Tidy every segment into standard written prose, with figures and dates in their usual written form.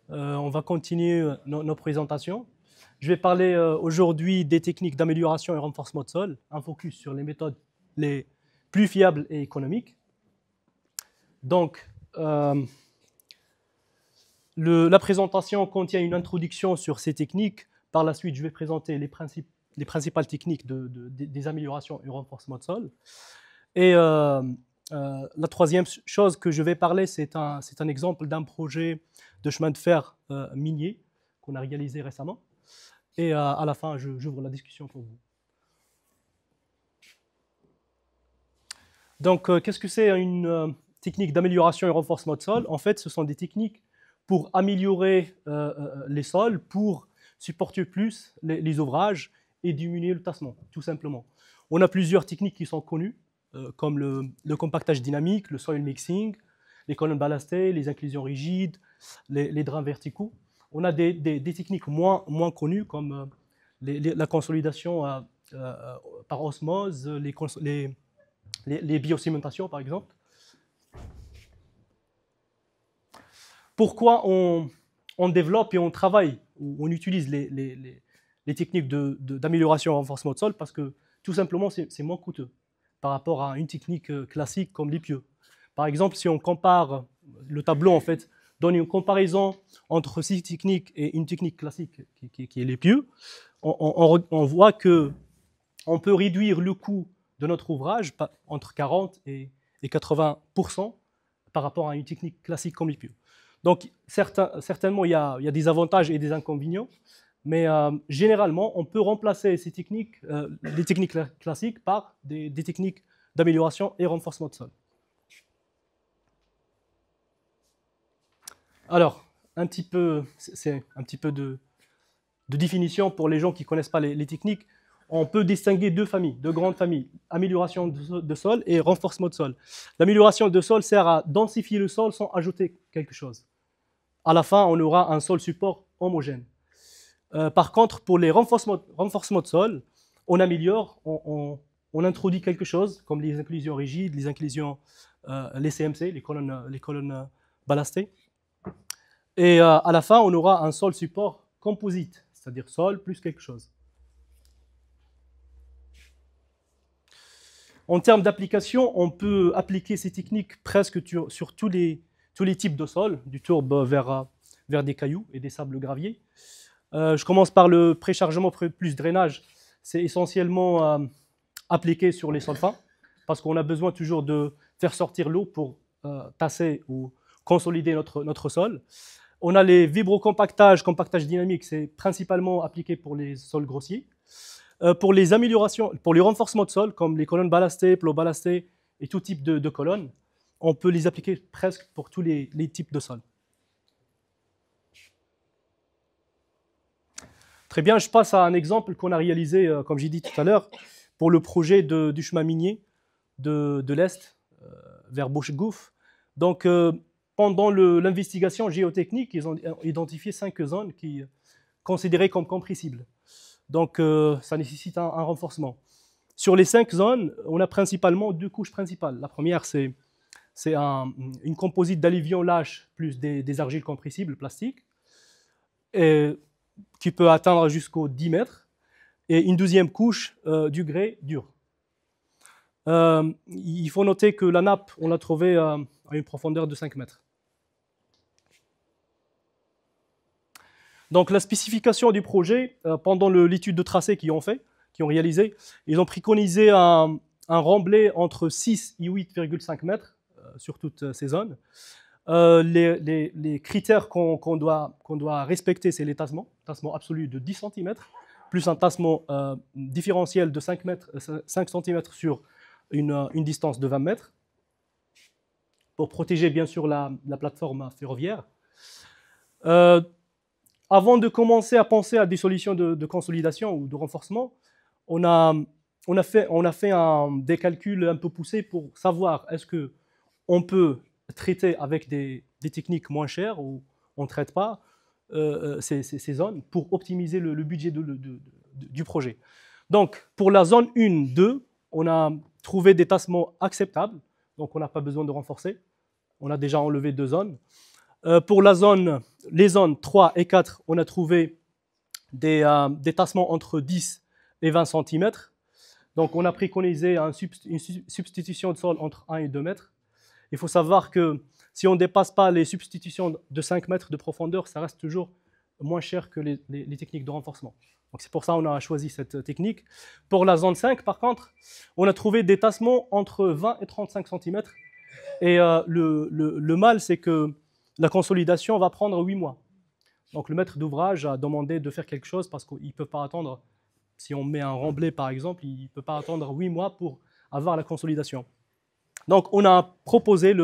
On va continuer nos présentations. Je vais parler aujourd'hui des techniques d'amélioration et renforcement de sol, un focus sur les méthodes les plus fiables et économiques. Donc, la présentation contient une introduction sur ces techniques. Par la suite, je vais présenter les principales techniques des améliorations et renforcement de sol. Et la troisième chose que je vais parler, c'est un exemple d'un projet de chemin de fer minier qu'on a réalisé récemment. Et à la fin, j'ouvre la discussion pour vous. Donc, qu'est-ce que c'est une technique d'amélioration et renforcement de sol? En fait, ce sont des techniques pour améliorer les sols, pour supporter plus les ouvrages et diminuer le tassement, tout simplement. On a plusieurs techniques qui sont connues, comme le compactage dynamique, le soil mixing, les colonnes ballastées, les inclusions rigides, les drains verticaux. On a des techniques moins connues, comme la consolidation par osmose, les biocimentations, par exemple. Pourquoi on développe et on travaille, ou on utilise les techniques d'amélioration et renforcement de sol? Parce que tout simplement, c'est moins coûteux par rapport à une technique classique comme l'EPIE. Par exemple, si on compare, le tableau en fait donne une comparaison entre ces techniques et une technique classique qui est l'EPIE, on voit qu'on peut réduire le coût de notre ouvrage entre 40 et 80% par rapport à une technique classique comme l'EPIE. Donc, certainement, il y a des avantages et des inconvénients, mais généralement, on peut remplacer ces techniques, les techniques classiques par des techniques d'amélioration et renforcement de sol. Alors, c'est un petit peu de définition pour les gens qui ne connaissent pas les techniques. On peut distinguer deux grandes familles, amélioration de sol et renforcement de sol. L'amélioration de sol sert à densifier le sol sans ajouter quelque chose. À la fin, on aura un sol support homogène. Par contre, pour les renforcements de sol, on améliore, on introduit quelque chose, comme les inclusions rigides, les CMC, les colonnes ballastées. Et à la fin, on aura un sol support composite, c'est-à-dire sol plus quelque chose. En termes d'application, on peut appliquer ces techniques presque sur tous les types de sols, du tourbe vers des cailloux et des sables graviers. Je commence par le préchargement plus drainage. C'est essentiellement appliqué sur les sols fins, parce qu'on a besoin toujours de faire sortir l'eau pour tasser ou consolider notre sol. On a les vibrocompactages, compactage dynamique, c'est principalement appliqué pour les sols grossiers. Pour les améliorations, pour les renforcements de sol, comme les colonnes ballastées, plots ballastées et tout type de colonnes, on peut les appliquer presque pour tous les types de sols. Très bien, je passe à un exemple qu'on a réalisé, comme j'ai dit tout à l'heure, pour le projet du chemin minier de l'Est vers Bourg-Gouffre. Donc, pendant l'investigation géotechnique, ils ont identifié 5 zones considérées comme compressibles. Donc, ça nécessite un renforcement. Sur les 5 zones, on a principalement 2 couches principales. La première, c'est une composite d'alluvions lâches plus des argiles compressibles plastiques, qui peut atteindre jusqu'aux 10 mètres, et une deuxième couche du grès dur. Il faut noter que la nappe, on l'a trouvée à une profondeur de 5 mètres. Donc la spécification du projet, pendant l'étude de tracé qu'ils ont réalisé, ils ont préconisé un remblai entre 6 et 8,5 mètres sur toutes ces zones. Les critères qu'on doit respecter, c'est les tassements absolu de 10 cm, plus un tassement différentiel de 5 cm sur une distance de 20 mètres, pour protéger bien sûr la plateforme ferroviaire. Avant de commencer à penser à des solutions de consolidation ou de renforcement, on a fait des calculs un peu poussés pour savoir est-ce qu'on peut traiter avec des techniques moins chères ou on ne traite pas ces zones pour optimiser le budget du projet. Donc, pour la zone 1, 2, on a trouvé des tassements acceptables, donc on n'a pas besoin de renforcer. On a déjà enlevé 2 zones. Pour la zone les zones 3 et 4, on a trouvé des tassements entre 10 et 20 cm. Donc, on a préconisé une substitution de sol entre 1 et 2 mètres. Il faut savoir que si on ne dépasse pas les substitutions de 5 mètres de profondeur, ça reste toujours moins cher que les techniques de renforcement. Donc, c'est pour ça qu'on a choisi cette technique. Pour la zone 5, par contre, on a trouvé des tassements entre 20 et 35 cm. Et le mal, c'est que la consolidation va prendre 8 mois. Donc, le maître d'ouvrage a demandé de faire quelque chose parce qu'il ne peut pas attendre. Si on met un remblai, par exemple, il ne peut pas attendre 8 mois pour avoir la consolidation. Donc, on a proposé,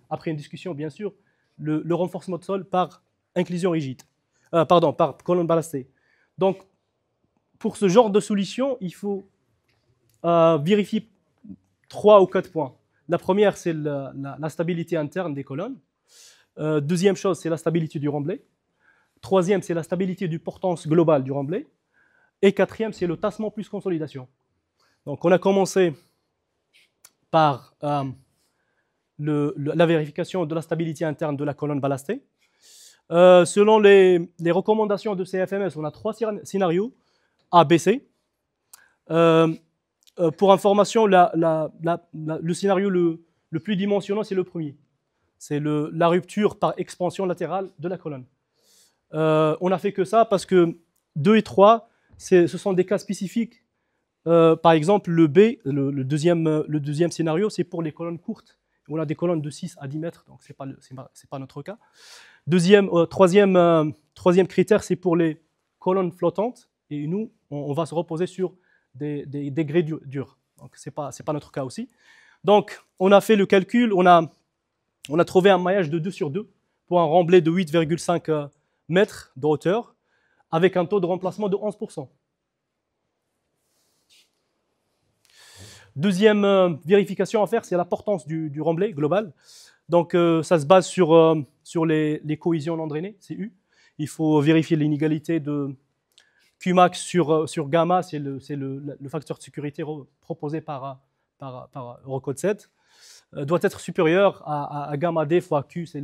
après une discussion, bien sûr, le renforcement de sol par inclusion rigide. Par colonne ballastée. Donc, pour ce genre de solution, il faut vérifier 3 ou 4 points. La première, c'est la stabilité interne des colonnes. Deuxième chose, c'est la stabilité du remblai. Troisième, c'est la stabilité du portance globale du remblai. Et quatrième, c'est le tassement plus consolidation. Donc, on a commencé par la vérification de la stabilité interne de la colonne ballastée. Selon les recommandations de CFMS, on a 3 scénarios A, B, C. Pour information, le scénario le plus dimensionnant, c'est le premier. C'est la rupture par expansion latérale de la colonne. On n'a fait que ça parce que 2 et 3, ce sont des cas spécifiques. Par exemple, le B, le deuxième scénario, c'est pour les colonnes courtes. On a des colonnes de 6 à 10 mètres, donc ce n'est pas notre cas. Troisième critère, c'est pour les colonnes flottantes. Et nous, on va se reposer sur des grès durs. Donc, ce n'est pas notre cas aussi. Donc, on a fait le calcul, on a trouvé un maillage de 2 sur 2 pour un remblai de 8,5 mètres de hauteur avec un taux de remplacement de 11%. Deuxième vérification à faire, c'est la portance du remblai global. Donc, ça se base sur les cohésions non drainées, CU. Il faut vérifier l'inégalité de Qmax sur gamma, c'est le facteur de sécurité proposé par Eurocode 7, doit être supérieur à gamma D fois Q, c'est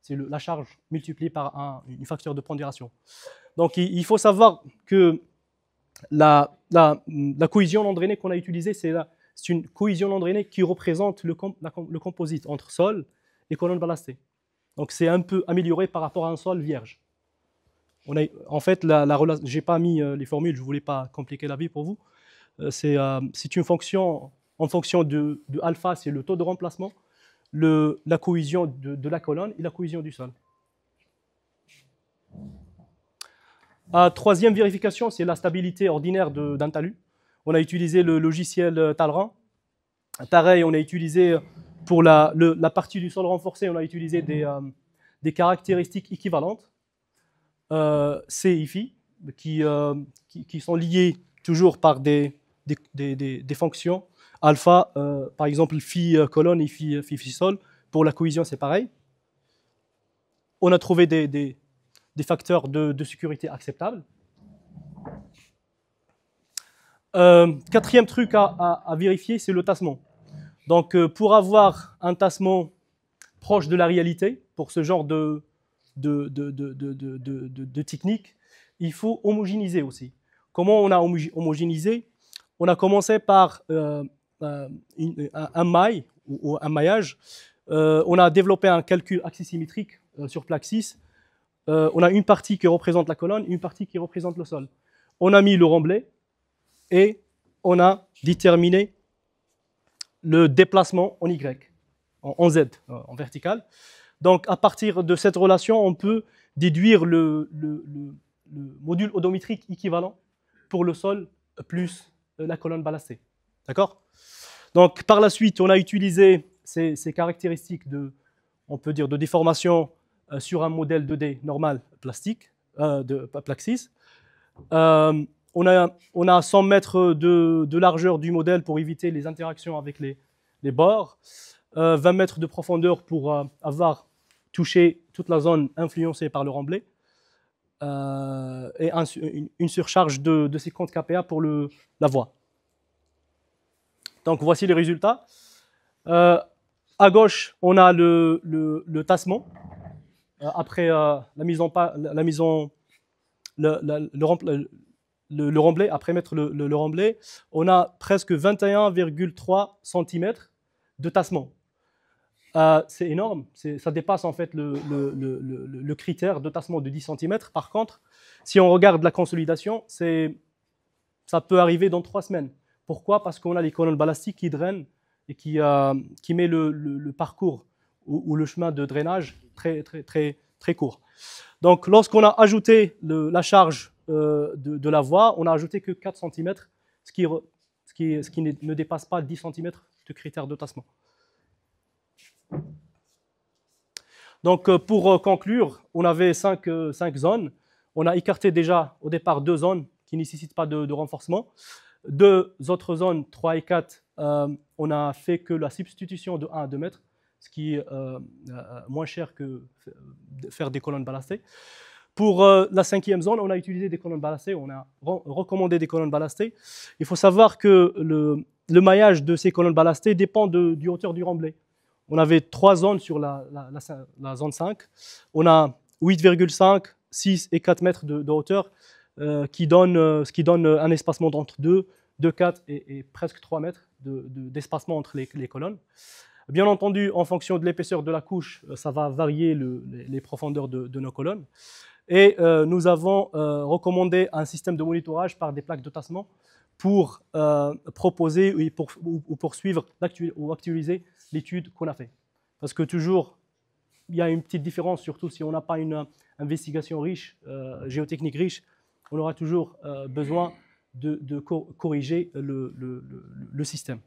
la charge multipliée par un facteur de pondération. Donc, il faut savoir que la cohésion non drainée qu'on a utilisée, c'est une cohésion non drainée qui représente le composite entre sol et colonne ballastée. Donc, c'est un peu amélioré par rapport à un sol vierge. En fait, je n'ai pas mis les formules, je ne voulais pas compliquer la vie pour vous. C'est une fonction, en fonction de alpha, c'est le taux de remplacement, la cohésion de la colonne et la cohésion du sol. Troisième vérification, c'est la stabilité ordinaire d'un talus. On a utilisé le logiciel Talrun. Pareil, on a utilisé pour la partie du sol renforcé, on a utilisé des caractéristiques équivalentes. C et phi, qui sont liées toujours par des fonctions. Alpha, par exemple, phi colonne et phi sol. Pour la cohésion, c'est pareil. On a trouvé des facteurs de sécurité acceptables. Quatrième truc à vérifier, c'est le tassement. Donc, pour avoir un tassement proche de la réalité, pour ce genre de technique, il faut homogénéiser aussi. Comment on a homogénéisé? On a commencé par un maille ou un maillage. On a développé un calcul axisymétrique sur plaque 6. On a une partie qui représente la colonne, une partie qui représente le sol. On a mis le remblai et on a déterminé le déplacement en Y, en Z, en vertical. Donc, à partir de cette relation, on peut déduire le module odométrique équivalent pour le sol plus la colonne ballastée. D'accord? Donc, par la suite, on a utilisé ces caractéristiques on peut dire, de déformation sur un modèle 2D normal plastique, de plaque 6. On a 100 mètres de largeur du modèle pour éviter les interactions avec les bords. 20 mètres de profondeur pour avoir touché toute la zone influencée par le remblai. Et une surcharge de 50 kPa pour la voie. Donc voici les résultats. À gauche, on a le tassement après la mise en le remblai, après mettre le remblai, on a presque 21,3 cm de tassement. C'est énorme, ça dépasse en fait le critère de tassement de 10 cm. Par contre, si on regarde la consolidation, ça peut arriver dans 3 semaines. Pourquoi? Parce qu'on a les colonnes ballastiques qui drainent et qui met le parcours ou le chemin de drainage très court. Donc, lorsqu'on a ajouté la charge de la voie, on n'a ajouté que 4 cm, ce qui ne dépasse pas 10 cm de critère de tassement. Donc, pour conclure, on avait 5 zones. On a écarté déjà au départ 2 zones qui ne nécessitent pas de renforcement. 2 autres zones, 3 et 4, on a fait que la substitution de 1 à 2 mètres, ce qui est moins cher que faire des colonnes ballastées. Pour la 5e zone, on a utilisé des colonnes ballastées, on a recommandé des colonnes ballastées. Il faut savoir que le maillage de ces colonnes ballastées dépend du hauteur du remblai. On avait 3 zones sur la zone 5. On a 8,5, 6 et 4 mètres de hauteur, ce qui donne un espacement d'entre 2, 4 et presque 3 mètres d'espacement entre les colonnes. Bien entendu, en fonction de l'épaisseur de la couche, ça va varier les profondeurs de nos colonnes. Et nous avons recommandé un système de monitorage par des plaques de tassement pour proposer ou poursuivre ou actualiser l'étude qu'on a faite. Parce que toujours, il y a une petite différence, surtout si on n'a pas une investigation riche, géotechnique riche, on aura toujours besoin de corriger le système.